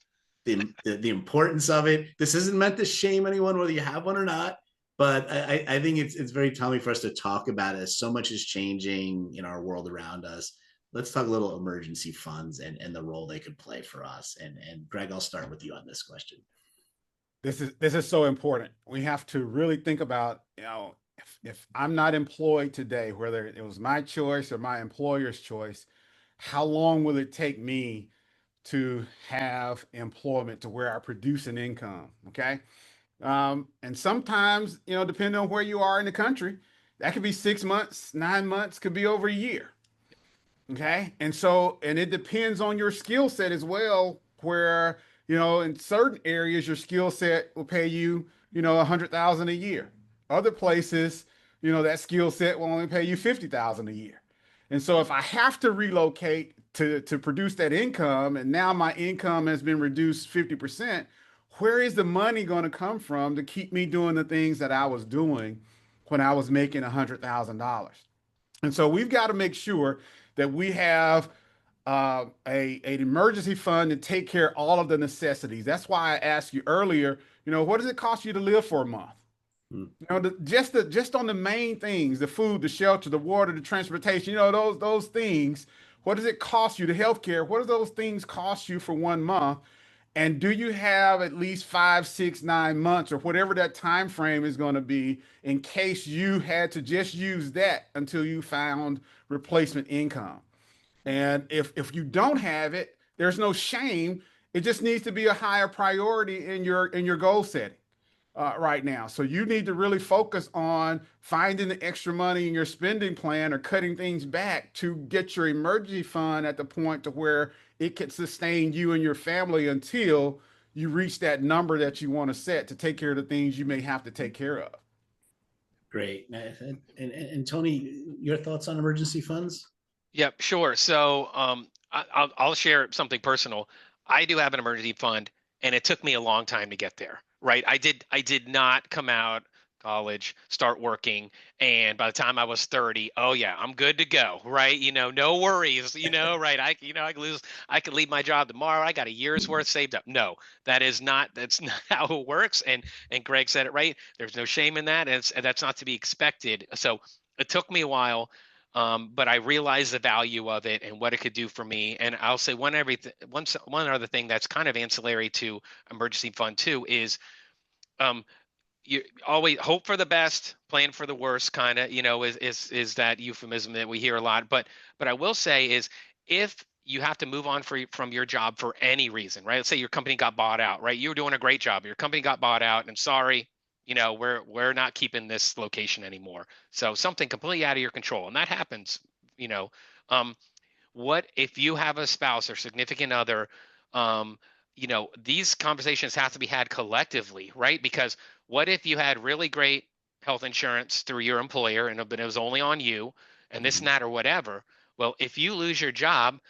the importance of it. This isn't meant to shame anyone, whether you have one or not. But I think it's very timely for us to talk about it, as so much is changing in our world around us. Let's talk a little emergency funds and the role they could play for us. And Greg, I'll start with you on this question. This is so important. We have to really think about, if I'm not employed today, whether it was my choice or my employer's choice, how long will it take me to have employment to where I produce an income? Okay. And sometimes, depending on where you are in the country, that could be 6 months, 9 months, could be over a year. Okay. And it depends on your skill set as well, where, in certain areas, your skill set will pay you, $100,000 a year. Other places, that skill set will only pay you $50,000 a year. And so if I have to relocate to produce that income, and now my income has been reduced 50%, where is the money going to come from to keep me doing the things that I was doing when I was making $100,000? And so we've got to make sure that we have an emergency fund to take care of all of the necessities. That's why I asked you earlier, what does it cost you to live for a month? Just on the main things, the food, the shelter, the water, the transportation, those things. What does it cost you? The healthcare, what do those things cost you for 1 month? And do you have at least 5, 6, 9 months or whatever that time frame is going to be in case you had to just use that until you found replacement income? And if you don't have it, there's no shame. It just needs to be a higher priority in your goal setting right now. So you need to really focus on finding the extra money in your spending plan or cutting things back to get your emergency fund at the point to where it can sustain you and your family until you reach that number that you want to set to take care of the things you may have to take care of. Great. And Tony, your thoughts on emergency funds? Yep, sure. So I'll share something personal. I do have an emergency fund, and it took me a long time to get there. Right. I did not come out college, start working, and by the time I was 30, oh yeah, I'm good to go. Right. No worries, right. I could leave my job tomorrow. I got a year's worth saved up. No, that's not how it works. And Greg said it right. There's no shame in that. And that's not to be expected. So it took me a while. But I realized the value of it and what it could do for me. And I'll say one other thing that's kind of ancillary to emergency fund too is you always hope for the best, plan for the worst, kind of, is that euphemism that we hear a lot. But I will say is if you have to move on from your job for any reason, right? Let's say your company got bought out, right? You were doing a great job. Your company got bought out, and sorry, we're not keeping this location anymore. So something completely out of your control, and that happens. You know, um, what if you have a spouse or significant other? Um, these conversations have to be had collectively, right? Because what if you had really great health insurance through your employer, and it was only on you, and this and that or whatever? Well, if you lose your job,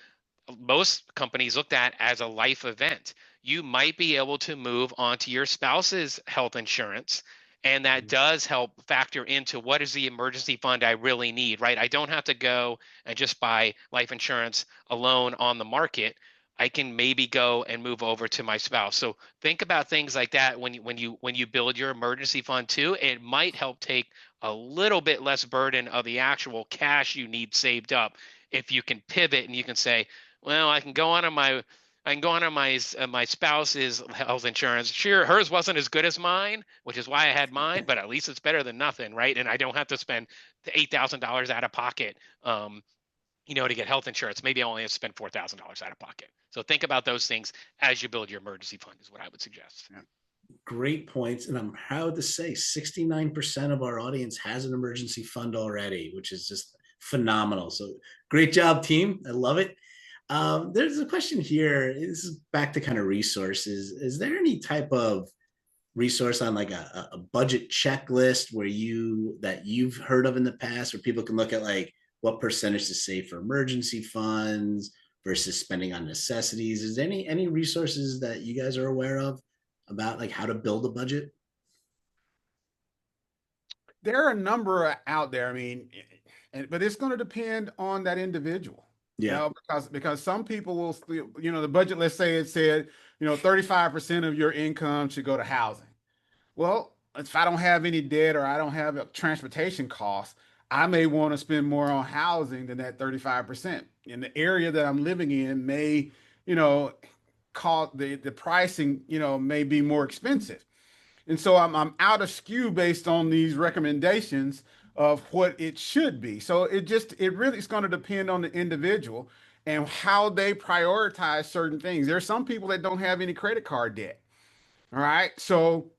most companies looked at as a life event. You might be able to move onto your spouse's health insurance. And that does help factor into what is the emergency fund I really need, right? I don't have to go and just buy life insurance alone on the market. I can maybe go and move over to my spouse. So think about things like that when you build your emergency fund too. It might help take a little bit less burden of the actual cash you need saved up if you can pivot and you can say, well, I can go on my spouse's health insurance. Sure, hers wasn't as good as mine, which is why I had mine, but at least it's better than nothing, right? And I don't have to spend the $8,000 out of pocket, to get health insurance. Maybe I only have to spend $4,000 out of pocket. So think about those things as you build your emergency fund, is what I would suggest. Yeah. Great points. And I'm proud to say 69% of our audience has an emergency fund already, which is just phenomenal. So great job, team. I love it. There's a question here. This is back to kind of resources. Is there any type of resource on like a budget checklist that you've heard of in the past where people can look at like what percentage to save for emergency funds versus spending on necessities? Is there any resources that you guys are aware of about like how to build a budget? There are a number out there. I mean, but it's going to depend on that individual. Yeah. Because some people will still, the budget, let's say it said, 35% of your income should go to housing. Well, if I don't have any debt or I don't have a transportation costs, I may want to spend more on housing than that 35%. In the area that I'm living in may, you know, call the pricing, may be more expensive. And so I'm out of skew based on these recommendations of what it should be. So it really is going to depend on the individual and how they prioritize certain things. There's some people that don't have any credit card debt. All right. So,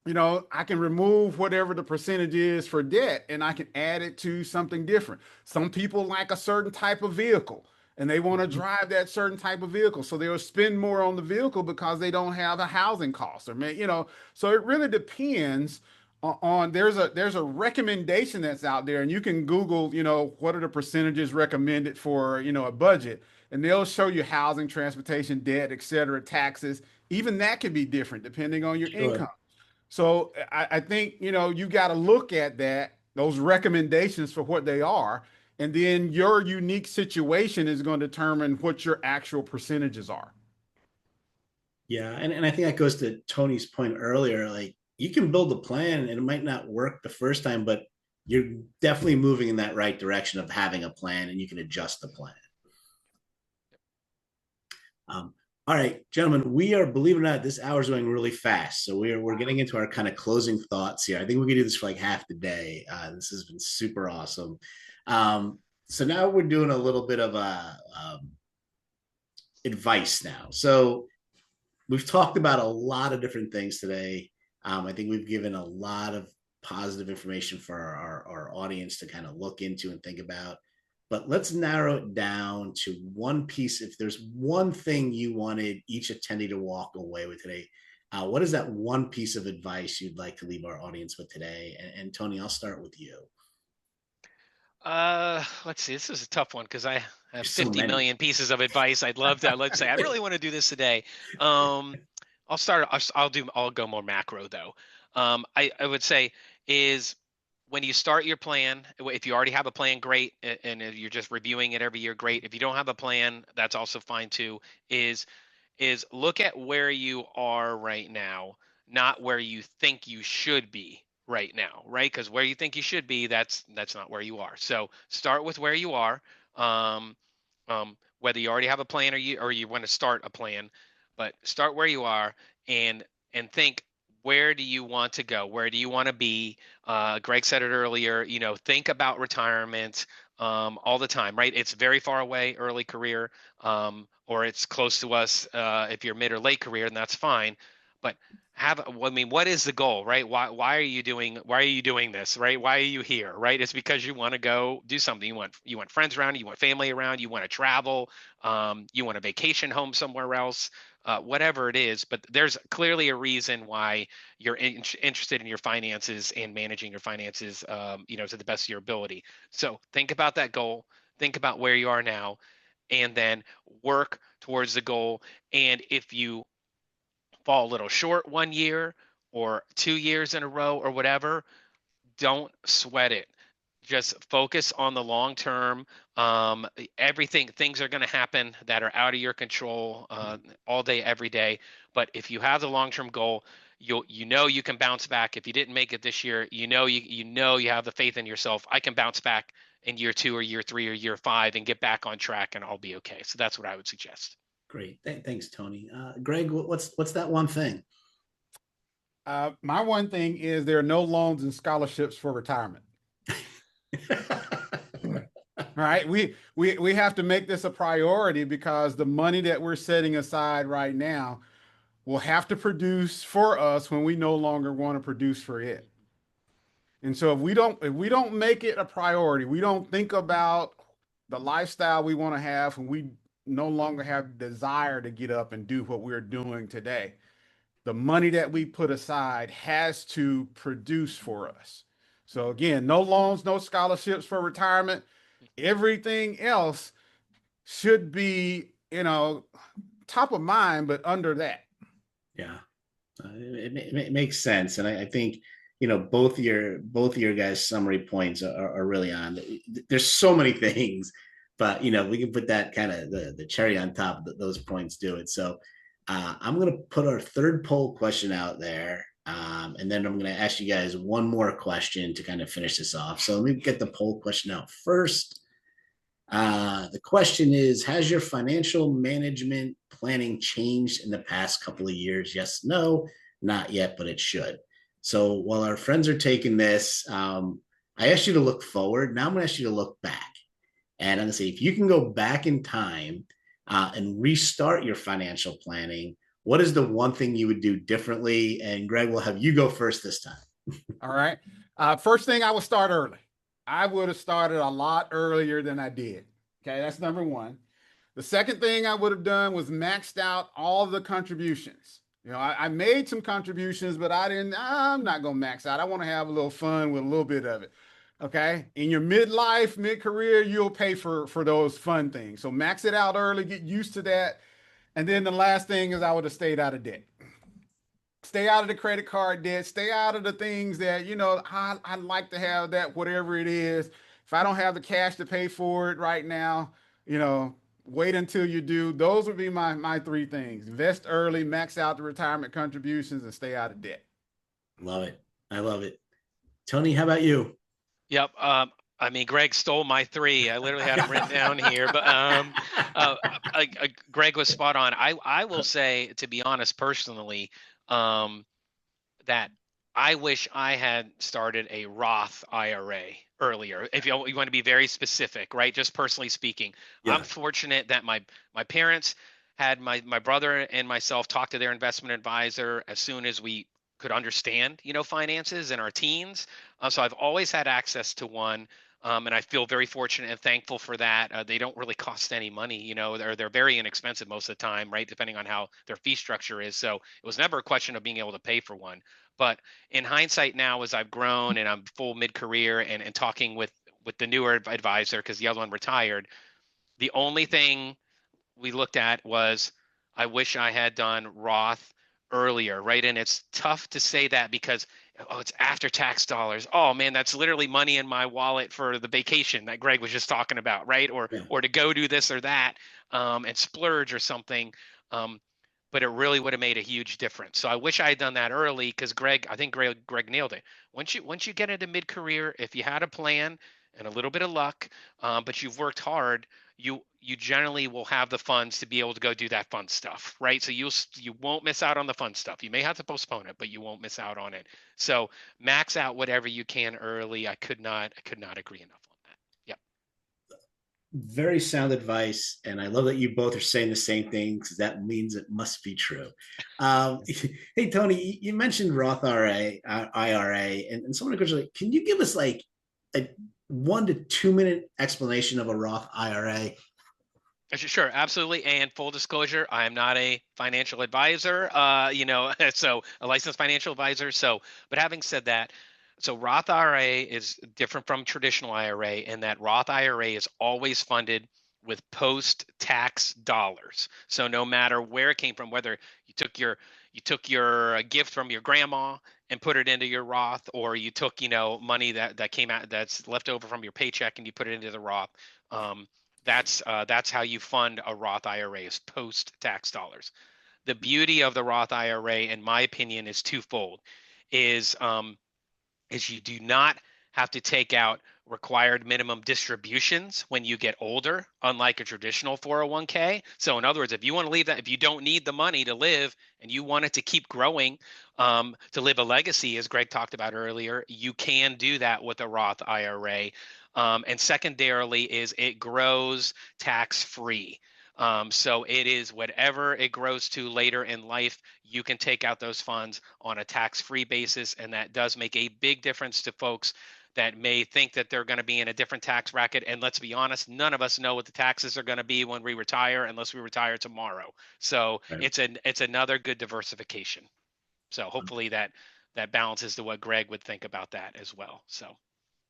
I can remove whatever the percentage is for debt and I can add it to something different. Some people like a certain type of vehicle and they want to drive that certain type of vehicle. So they'll spend more on the vehicle because they don't have a housing cost so it really depends on there's a recommendation that's out there and you can Google, what are the percentages recommended for, a budget and they'll show you housing, transportation, debt, et cetera, taxes. Even that can be different depending on your Sure. income. So I think, you got to look at those recommendations for what they are. And then your unique situation is going to determine what your actual percentages are. Yeah. And I think that goes to Tony's point earlier. Like you can build a plan and it might not work the first time, but you're definitely moving in that right direction of having a plan and you can adjust the plan. All right, gentlemen, we are, believe it or not, this hour's going really fast. So we're getting into our kind of closing thoughts here. I think we could do this for like half the day. This has been super awesome. So now we're doing a little bit of advice now. So we've talked about a lot of different things today. I think we've given a lot of positive information for our audience to kind of look into and think about. But let's narrow it down to one piece. If there's one thing you wanted each attendee to walk away with today, what is that one piece of advice you'd like to leave our audience with today? And Tony, I'll start with you. Let's see. This is a tough one because I have There's 50 so million pieces of advice. I'd love to say I really want to do this today. I'll go more macro though. I would say is when you start your plan, if you already have a plan, great. And if you're just reviewing it every year, great. If you don't have a plan, that's also fine too. Is look at where you are right now, not where you think you should be right now, right? Because where you think you should be, that's not where you are. So start with where you are. Whether you already have a plan or you want to start a plan, but start where you are and think, where do you want to go? Where do you want to be? Greg said it earlier, think about retirement. all the time, right? It's very far away, early career, or it's close to us if you're mid or late career, and that's fine. But I mean, what is the goal, right? Why are you doing this, right? Why are you here, right? It's because you want to go do something. You want friends around, you want family around, you want to travel, you want a vacation home somewhere else, whatever it is. But there's clearly a reason why you're interested in your finances and managing your finances, to the best of your ability. So think about that goal, think about where you are now, and then work towards the goal. And if you fall a little short 1 year or 2 years in a row or whatever, don't sweat it. Just focus on the long term. Things are going to happen that are out of your control all day, every day. But if you have the long term goal, you can bounce back. If you didn't make it this year, you have the faith in yourself. I can bounce back in year 2 or year 3 or year 5 and get back on track, and I'll be okay. So that's what I would suggest. Great. Thanks, Tony. Greg, what's that one thing? My one thing is there are no loans and scholarships for retirement. Right. We have to make this a priority because the money that we're setting aside right now will have to produce for us when we no longer want to produce for it. And so if we don't make it a priority, we don't think about the lifestyle we want to have, and we no longer have desire to get up and do what we're doing today, the money that we put aside has to produce for us. So again, no loans, no scholarships for retirement. Everything else should be, top of mind, but under that. Yeah, it makes sense, and I think both of your guys' summary points are really on. There's so many things, but we can put that kind of the cherry on top. Those points do it. So I'm going to put our third poll question out there, and then I'm going to ask you guys one more question to kind of finish this off. So let me get the poll question out first. The question is, has your financial management planning changed in the past couple of years? Yes, no, not yet, but it should. So while our friends are taking this, I asked you to look forward. Now I'm going to ask you to look back. And I'm going to say, if you can go back in time and restart your financial planning, what is the one thing you would do differently? And Greg, we'll have you go first this time. All right. First thing, I would start early. I would have started a lot earlier than I did. Okay, that's number one. The second thing I would have done was maxed out all the contributions. I made some contributions, but I'm not going to max out. I want to have a little fun with a little bit of it. Okay. In your midlife, mid-career, you'll pay for those fun things. So max it out early, get used to that. And then the last thing is I would have stayed out of debt. Stay out of the credit card debt. Stay out of the things that, I'd like to have that, whatever it is. If I don't have the cash to pay for it right now, wait until you do. Those would be my three things. Invest early, max out the retirement contributions, and stay out of debt. Love it. I love it. Tony, how about you? Yep. I mean, Greg stole my three. I literally had them written down here, but Greg was spot on. I will say, to be honest, personally, that I wish I had started a Roth IRA earlier. If you want to be very specific, right? Just personally speaking, yeah. I'm fortunate that my parents had my brother and myself talk to their investment advisor as soon as we could understand, finances in our teens. So I've always had access to one. And I feel very fortunate and thankful for that. They don't really cost any money, they're very inexpensive most of the time, right? Depending on how their fee structure is. So it was never a question of being able to pay for one. But in hindsight now, as I've grown and I'm full mid-career and talking with the newer advisor, because the other one retired, the only thing we looked at was, I wish I had done Roth earlier, right? And it's tough to say that because it's after tax dollars. Oh man, that's literally money in my wallet for the vacation that Greg was just talking about, right? Or to go do this or that and splurge or something. But it really would have made a huge difference. So I wish I had done that early, because I think Greg nailed it. Once you get into mid-career, if you had a plan and a little bit of luck, but you've worked hard, you generally will have the funds to be able to go do that fun stuff, right? So you won't miss out on the fun stuff. You may have to postpone it, but you won't miss out on it. So max out whatever you can early. I could not agree enough on that. Yep. Very sound advice, and I love that you both are saying the same thing because that means it must be true. Um, hey Tony, you mentioned Roth IRA, and someone originally, can you give us like a 1 to 2 minute explanation of a Roth IRA? Sure, absolutely. And full disclosure, I am not a financial advisor, so a licensed financial advisor. So, but having said that, so Roth IRA is different from traditional IRA in that Roth IRA is always funded with post-tax dollars. So no matter where it came from, whether you took your gift from your grandma and put it into your Roth, or you took money that came out that's left over from your paycheck and you put it into the Roth. Um, that's how you fund a Roth IRA is post-tax dollars. The beauty of the Roth IRA, in my opinion, is twofold. Is is you do not have to take out required minimum distributions when you get older, unlike a traditional 401k. So, in other words, if you want to leave that, if you don't need the money to live and you want it to keep growing, to live a legacy, as Greg talked about earlier, you can do that with a Roth IRA. And secondarily, is it grows tax free. So it is whatever it grows to later in life, you can take out those funds on a tax-free basis, and that does make a big difference to folks that may think that they're going to be in a different tax bracket. And let's be honest, none of us know what the taxes are going to be when we retire, unless we retire tomorrow. So Right. it's another good diversification. So hopefully that balances to what Greg would think about that as well. So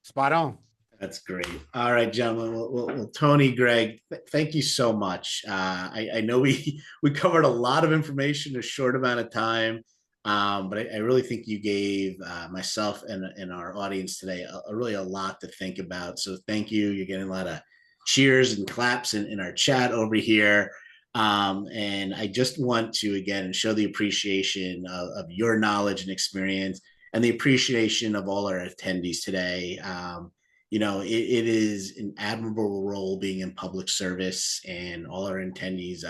Spot on. That's great. All right, gentlemen. Well, Tony, Greg, thank you so much. I know we covered a lot of information in a short amount of time, but I really think you gave myself and our audience today really a lot to think about. So thank you. You're getting a lot of cheers and claps in our chat over here. And I just want to, again, show the appreciation of your knowledge and experience and the appreciation of all our attendees today. It is an admirable role being in public service, and all our attendees.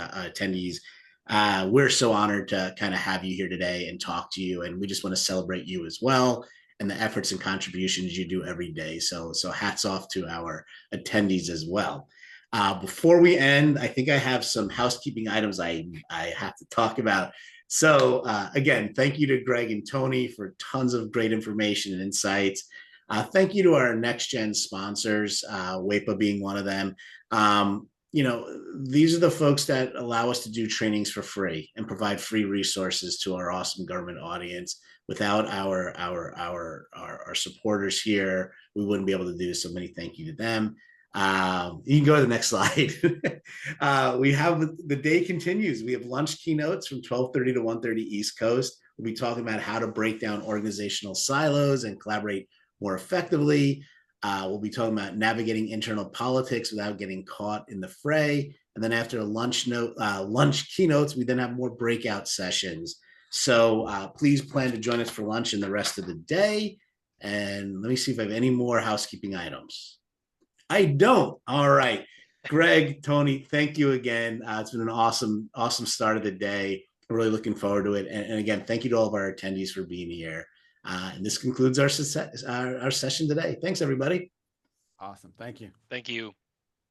We're so honored to kind of have you here today and talk to you, and we just want to celebrate you as well and the efforts and contributions you do every day. So hats off to our attendees as well. Before we end, I think I have some housekeeping items I have to talk about. So again, thank you to Greg and Tony for tons of great information and insights. Thank you to our NextGen sponsors, WAEPA being one of them. These are the folks that allow us to do trainings for free and provide free resources to our awesome government audience. Without our supporters here, we wouldn't be able to do this. So many thank you to them. You can go to the next slide. We have the day continues. We have lunch keynotes from 12:30 to 1:30 East Coast. We'll be talking about how to break down organizational silos and collaborate more effectively. We'll be talking about navigating internal politics without getting caught in the fray. And then after lunch keynotes, we then have more breakout sessions. So please plan to join us for lunch and the rest of the day. And let me see if I have any more housekeeping items. I don't. All right. Greg, Tony, thank you again. It's been an awesome start of the day. I'm really looking forward to it. And again, thank you to all of our attendees for being here. And this concludes our session today. Thanks, everybody. Awesome. Thank you. thank you.